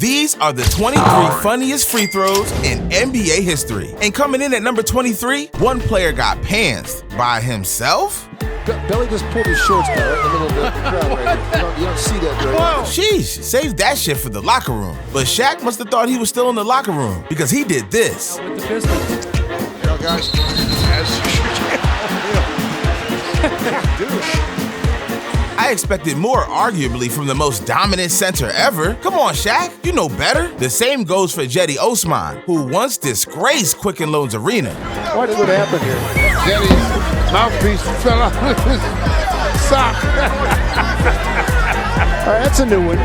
These are the 23 funniest free throws in NBA history. And coming in at number 23, one player got pantsed by himself? Belly just pulled his shorts down right in the middle of the crowd right here. You don't see that right now. Sheesh, save that shit for the locker room. But Shaq must have thought he was still in the locker room because he did this. With the pistol. Yo, guys, I expected more, arguably, from the most dominant center ever. Come on, Shaq, you know better. The same goes for Jetty Osman, who once disgraced Quicken Loans Arena. What happened here? Jetty's mouthpiece fell out of his sock. All right, that's a new one.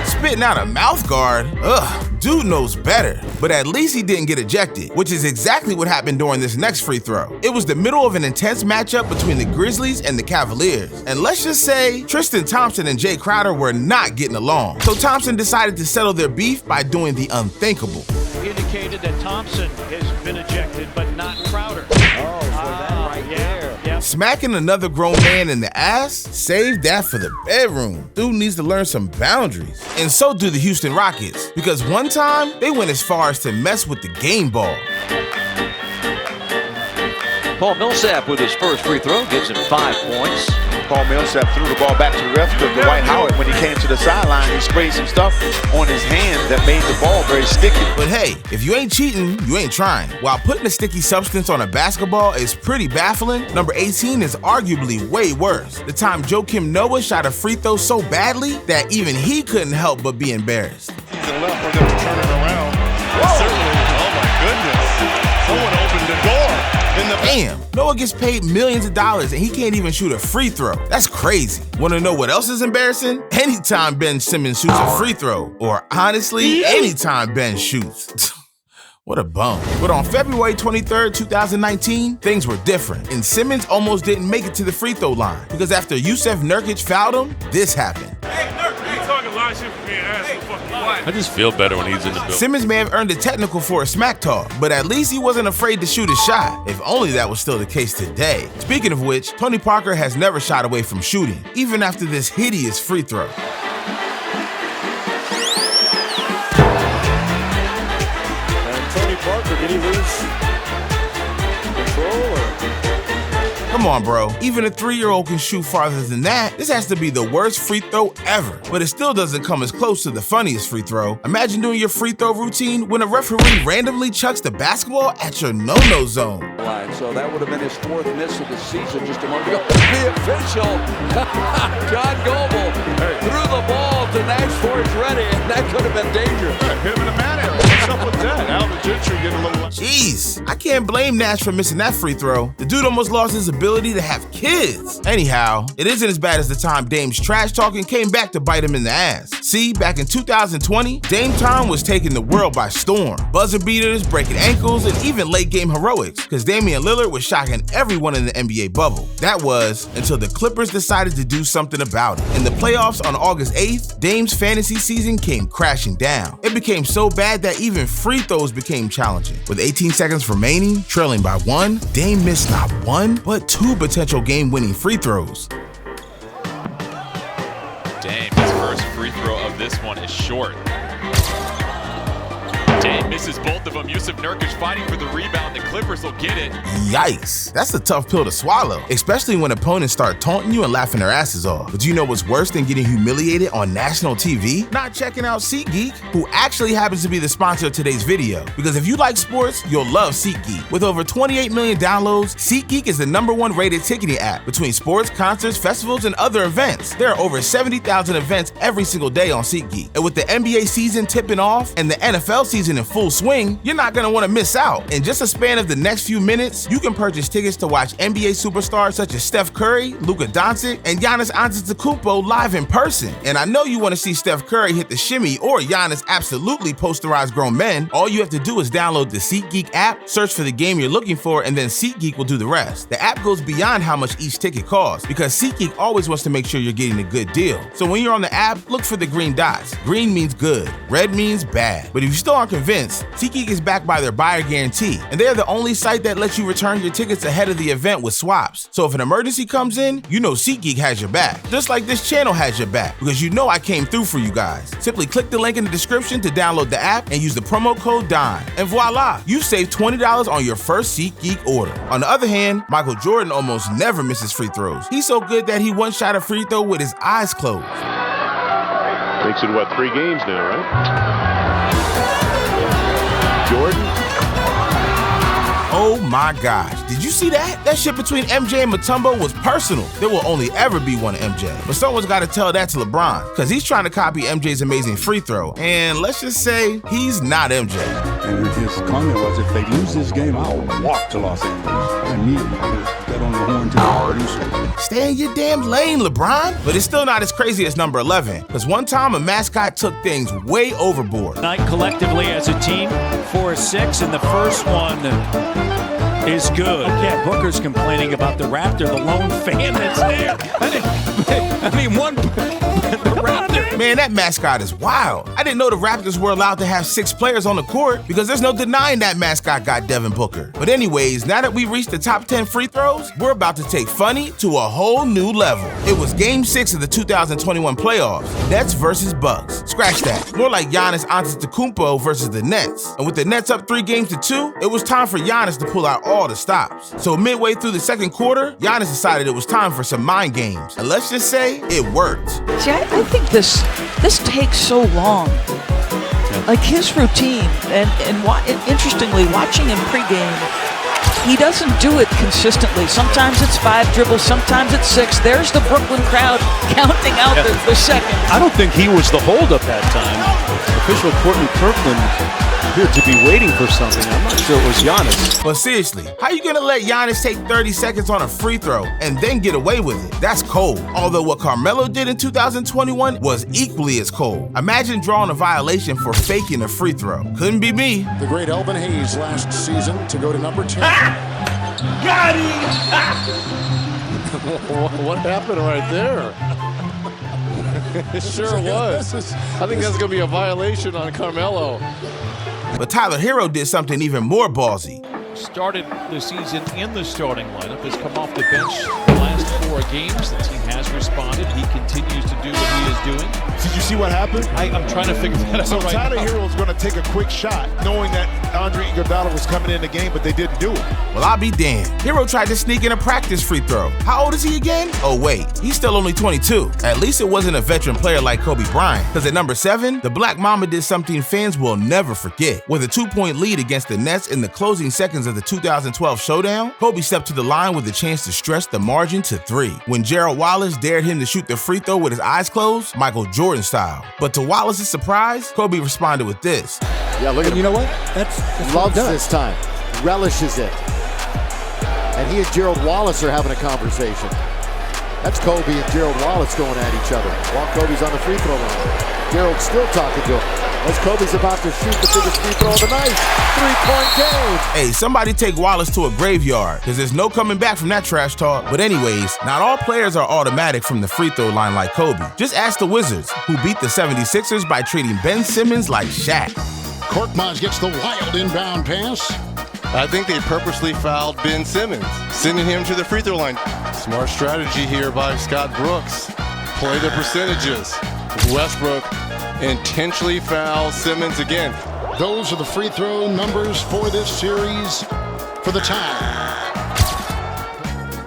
Spitting out a mouth guard? Ugh, dude knows better. But at least he didn't get ejected, which is exactly what happened during this next free throw. It was the middle of an intense matchup between the Grizzlies and the Cavaliers. And let's just say, Tristan Thompson and Jay Crowder were not getting along. So Thompson decided to settle their beef by doing the unthinkable. He indicated that Thompson has been ejected, but not Crowder. Oh, so that right there. Yep. Smacking another grown man in the ass? Save that for the bedroom. Dude needs to learn some boundaries. And so do the Houston Rockets, because one time, they went as far as to mess with the game ball. Paul Millsap with his first free throw gets him 5 points. Paul Millsap threw the ball back to the ref because Dwight Howard, when he came to the sideline, he sprayed some stuff on his hand that made the ball very sticky. But hey, if you ain't cheating, you ain't trying. While putting a sticky substance on a basketball is pretty baffling, number 18 is arguably way worse. The time Joakim Noah shot a free throw so badly that even he couldn't help but be embarrassed. He's a left, we're going to turn it around. Certainly, oh my goodness. Someone opened the door. Damn, Noah gets paid millions of dollars and he can't even shoot a free throw. That's crazy. Wanna know what else is embarrassing? Anytime Ben Simmons shoots a free throw. Or honestly, anytime Ben shoots. What a bum. But on February 23rd, 2019, things were different. And Simmons almost didn't make it to the free throw line. Because after Yusef Nurkic fouled him, this happened. Hey, Nurk, you ain't talking a lot of shit for me and ass the fucking quiet. I just feel better when he's in the building. Simmons may have earned a technical for a smack talk, but at least he wasn't afraid to shoot a shot. If only that was still the case today. Speaking of which, Tony Parker has never shied away from shooting, even after this hideous free throw. Tony Parker, did he lose control or? Come on, bro. Even a 3-year-old can shoot farther than that. This has to be the worst free throw ever. But it still doesn't come as close to the funniest free throw. Imagine doing your free throw routine when a referee randomly chucks the basketball at your no-no zone. So that would have been his 4th miss of the season just a moment ago. The official, John Goble, threw the ball to Nash Forge Ready, and that could have been dangerous. Hit him in the man area. What's up with that? Alvin Gentry getting a little... Jeez, I can't blame Nash for missing that free throw. The dude almost lost his ability to have kids. Anyhow, it isn't as bad as the time Dame's trash talking came back to bite him in the ass. See, back in 2020, Dame Time was taking the world by storm. Buzzer beaters, breaking ankles, and even late game heroics, because Damian Lillard was shocking everyone in the NBA bubble. That was until the Clippers decided to do something about it. In the playoffs on August 8th, Dame's fantasy season came crashing down. It became so bad that even free throws became challenging. With 18 seconds remaining, trailing by 1, Dame missed not 1, but 2 potential game-winning free throws. Dame, his first free throw of this one is short. Dame misses both of them. Yusef Nurkic fighting for the rebound. The Clippers will get it. Yikes, that's a tough pill to swallow, especially when opponents start taunting you and laughing their asses off. But do you know what's worse than getting humiliated on national TV? Not checking out SeatGeek, who actually happens to be the sponsor of today's video. Because if you like sports, you'll love SeatGeek. With over 28 million downloads, SeatGeek is the #1 rated ticketing app between sports, concerts, festivals, and other events. There are over 70,000 events every single day on SeatGeek. And with the NBA season tipping off and the NFL season in full swing, you're not gonna wanna miss out. In just a span of the next few minutes, you can purchase tickets to watch NBA superstars such as Steph Curry, Luka Doncic, and Giannis Antetokounmpo live in person. And I know you wanna see Steph Curry hit the shimmy or Giannis absolutely posterize grown men. All you have to do is download the SeatGeek app, search for the game you're looking for, and then SeatGeek will do the rest. The app goes beyond how much each ticket costs, because SeatGeek always wants to make sure you're getting a good deal. So when you're on the app, look for the green dots. Green means good, red means bad. But if you still aren't convinced, SeatGeek is backed by their buyer guarantee, and they're the only site that lets you return your tickets ahead of the event with swaps. So if an emergency comes in, you know SeatGeek has your back. Just like this channel has your back, because you know I came through for you guys. Simply click the link in the description to download the app and use the promo code DIME. And voila, you save $20 on your first SeatGeek order. On the other hand, Michael Jordan almost never misses free throws. He's so good that he once shot a free throw with his eyes closed. Makes it, what, 3 games now, right? Jordan. Oh my gosh, did you see that? That shit between MJ and Mutombo was personal. There will only ever be one MJ. But someone's gotta tell that to LeBron, because he's trying to copy MJ's amazing free throw. And let's just say, he's not MJ. And his comment was, if they lose this game, I'll walk to Los Angeles. Immediately, get on the horn to the producer. Stay in your damn lane, LeBron. But it's still not as crazy as number 11, because one time a mascot took things way overboard. Tonight collectively as a team, 4-6, and the first one is good. Yeah, Booker's complaining about the Raptor, the lone fan that's there. I mean, the Raptor. Man, that mascot is wild. I didn't know the Raptors were allowed to have 6 players on the court, because there's no denying that mascot got Devin Booker. But anyways, now that we reached the top 10 free throws, we're about to take funny to a whole new level. It was Game 6 of the 2021 playoffs, Nets versus Bucks. Scratch that. More like Giannis Antetokounmpo versus the Nets. And with the Nets up 3-2, it was time for Giannis to pull out all the stops. So midway through the second quarter, Giannis decided it was time for some mind games. And let's just say, it worked. See, I think this takes so long. Like his routine, and interestingly, watching him pregame, he doesn't do it consistently. Sometimes it's 5 dribbles, sometimes it's 6. There's the Brooklyn crowd counting out the seconds. I don't think he was the holdup that time. Official Courtney Kirkland appeared to be waiting for something. I'm not sure it was Giannis. But seriously, how you gonna let Giannis take 30 seconds on a free throw and then get away with it? That's cold. Although what Carmelo did in 2021 was equally as cold. Imagine drawing a violation for faking a free throw. Couldn't be me. The great Elvin Hayes last season to go to number 10. Got him! What happened right there? It sure was. I think that's going to be a violation on Carmelo. But Tyler Hero did something even more ballsy. Started the season in the starting lineup, has come off the bench the last 4 games. The team has responded. He continues to do what he is doing. Did you see what happened? I'm trying to figure that out. So right Tyler now. Hero is going to take a quick shot, knowing that Andre Iguodala was coming in the game, but they didn't do it. Well, I'll be damned. Hero tried to sneak in a practice free throw. How old is he again? Oh wait, he's still only 22. At least it wasn't a veteran player like Kobe Bryant, because at number 7, the Black Mamba did something fans will never forget. With a 2-point lead against the Nets in the closing seconds of the 2012 showdown, Kobe stepped to the line with a chance to stretch the margin to 3. When Gerald Wallace dared him to shoot the free throw with his eyes closed, Michael Jordan style. But to Wallace's surprise, Kobe responded with this. Yeah, look at him. You know what? That's Loves this time. Relishes it. And he and Gerald Wallace are having a conversation. That's Kobe and Gerald Wallace going at each other while Kobe's on the free throw line. Gerald's still talking to him as Kobe's about to shoot the biggest free throw of the night. 3-point game. Hey, somebody take Wallace to a graveyard, because there's no coming back from that trash talk. But anyways, not all players are automatic from the free throw line like Kobe. Just ask the Wizards, who beat the 76ers by treating Ben Simmons like Shaq. Korkmaz gets the wild inbound pass. I think they purposely fouled Ben Simmons, sending him to the free throw line. Smart strategy here by Scott Brooks. Play the percentages. Westbrook intentionally fouls Simmons again. Those are the free throw numbers for this series for the tie.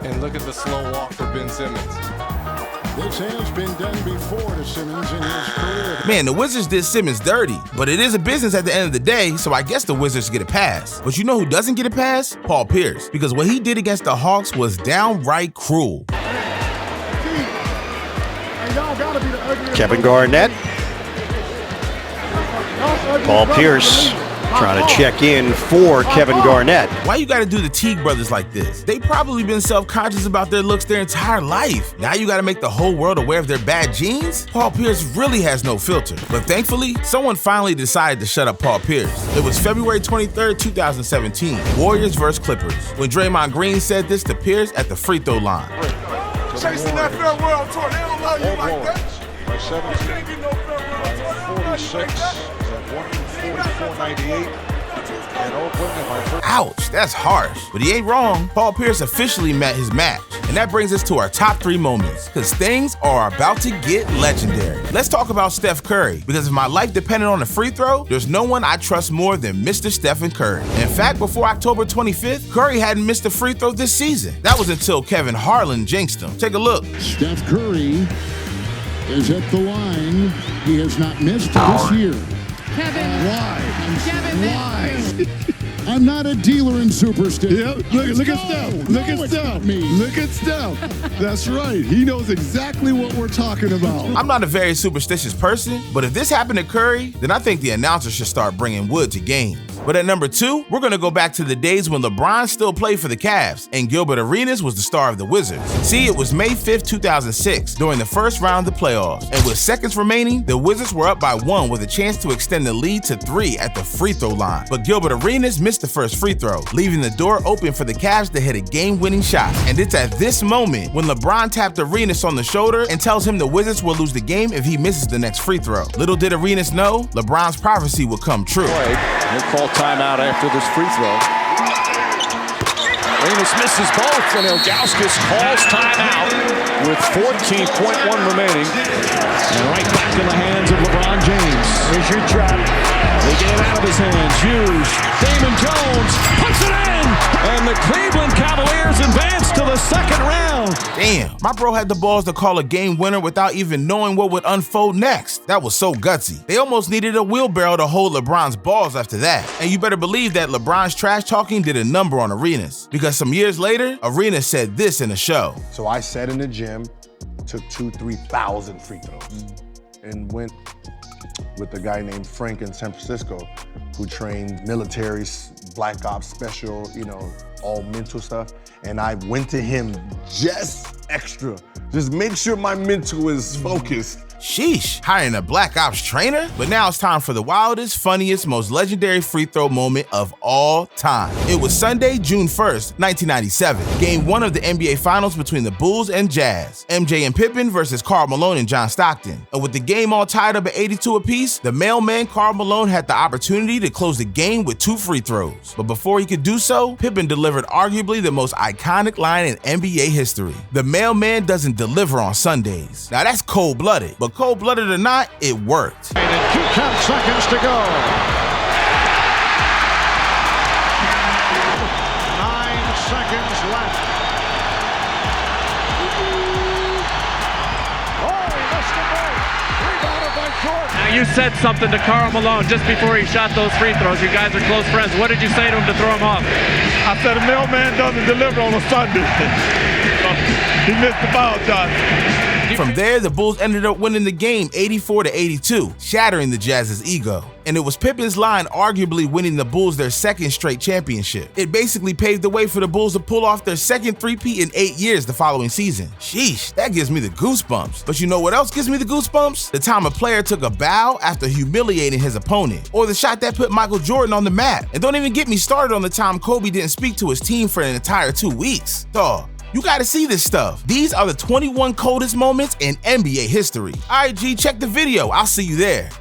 And look at the slow walk for Ben Simmons. This has been done before to Simmons in his career. Man, the Wizards did Simmons dirty, but it is a business at the end of the day, so I guess the Wizards get a pass. But you know who doesn't get a pass? Paul Pierce, because what he did against the Hawks was downright cruel. Kevin Garnett. Paul Pierce trying to check in for Kevin Garnett. Why you gotta do the Teague brothers like this? They probably been self-conscious about their looks their entire life. Now you gotta make the whole world aware of their bad genes? Paul Pierce really has no filter. But thankfully, someone finally decided to shut up Paul Pierce. It was February 23rd, 2017, Warriors versus Clippers, when Draymond Green said this to Pierce at the free throw line. Chasing that farewell tour, they don't love you like that. You ain't getting no farewell tour. 36 at 144.98. And Oakland in my first. Ouch, that's harsh. But he ain't wrong. Paul Pierce officially met his match. And that brings us to our top 3 moments, because things are about to get legendary. Let's talk about Steph Curry, because if my life depended on a free throw, there's no one I trust more than Mr. Stephen Curry. In fact, before October 25th, Curry hadn't missed a free throw this season. That was until Kevin Harlan jinxed him. Take a look. Steph Curry is at the line. He has not missed this year. Kevin. Why? Kevin, why? I'm not a dealer in superstition. Yep. Look at Steph. Look at Steph. Look at Steph. That's right. He knows exactly what we're talking about. I'm not a very superstitious person, but if this happened to Curry, then I think the announcers should start bringing wood to games. But at number 2, we're going to go back to the days when LeBron still played for the Cavs and Gilbert Arenas was the star of the Wizards. See, it was May 5th, 2006, during the first round of the playoffs. And with seconds remaining, the Wizards were up by 1 with a chance to extend the lead to 3 at the free throw line. But Gilbert Arenas missed the first free throw, leaving the door open for the Cavs to hit a game-winning shot. And it's at this moment when LeBron tapped Arenas on the shoulder and tells him the Wizards will lose the game if he misses the next free throw. Little did Arenas know, LeBron's prophecy would come true. He'll call timeout after this free throw. Arenas misses both, and Ilgauskas calls timeout with 14.1 remaining. And right back in the hands of LeBron James. Here's your trap. They get it out of his hands. Hughes, Damon Jones puts it in, and the Cleveland Cavaliers advance to the second round. Damn, my bro had the balls to call a game winner without even knowing what would unfold next. That was so gutsy. They almost needed a wheelbarrow to hold LeBron's balls after that. And you better believe that LeBron's trash talking did a number on Arenas, because some years later, Arenas said this in a show. So I sat in the gym, took 2,000-3,000 free throws, and went with a guy named Frank in San Francisco who trained militaries, black ops, special, all mental stuff. And I went to him just extra. Just make sure my mental is focused. Sheesh, hiring a Black Ops trainer? But now it's time for the wildest, funniest, most legendary free throw moment of all time. It was Sunday, June 1st, 1997, Game 1 of the NBA Finals between the Bulls and Jazz. MJ and Pippen versus Karl Malone and John Stockton. And with the game all tied up at 82 apiece, the mailman Karl Malone had the opportunity to close the game with 2 free throws. But before he could do so, Pippen delivered arguably the most iconic line in NBA history. The mailman doesn't deliver on Sundays. Now that's cold-blooded, but cold-blooded or not, it worked. And 2 count seconds to go. 9 seconds left. Oh, he missed the break. Rebounded by Short. Now you said something to Karl Malone just before he shot those free throws. You guys are close friends. What did you say to him to throw him off? I said a mailman doesn't deliver on a Sunday. He missed the foul shot. From there, the Bulls ended up winning the game 84-82, shattering the Jazz's ego. And it was Pippen's line arguably winning the Bulls their second straight championship. It basically paved the way for the Bulls to pull off their second three-peat in 8 years the following season. Sheesh, that gives me the goosebumps. But you know what else gives me the goosebumps? The time a player took a bow after humiliating his opponent, or the shot that put Michael Jordan on the map. And don't even get me started on the time Kobe didn't speak to his team for an entire 2 weeks. Dawg, you gotta see this stuff. These are the 21 coldest moments in NBA history. All right, G, check the video. I'll see you there.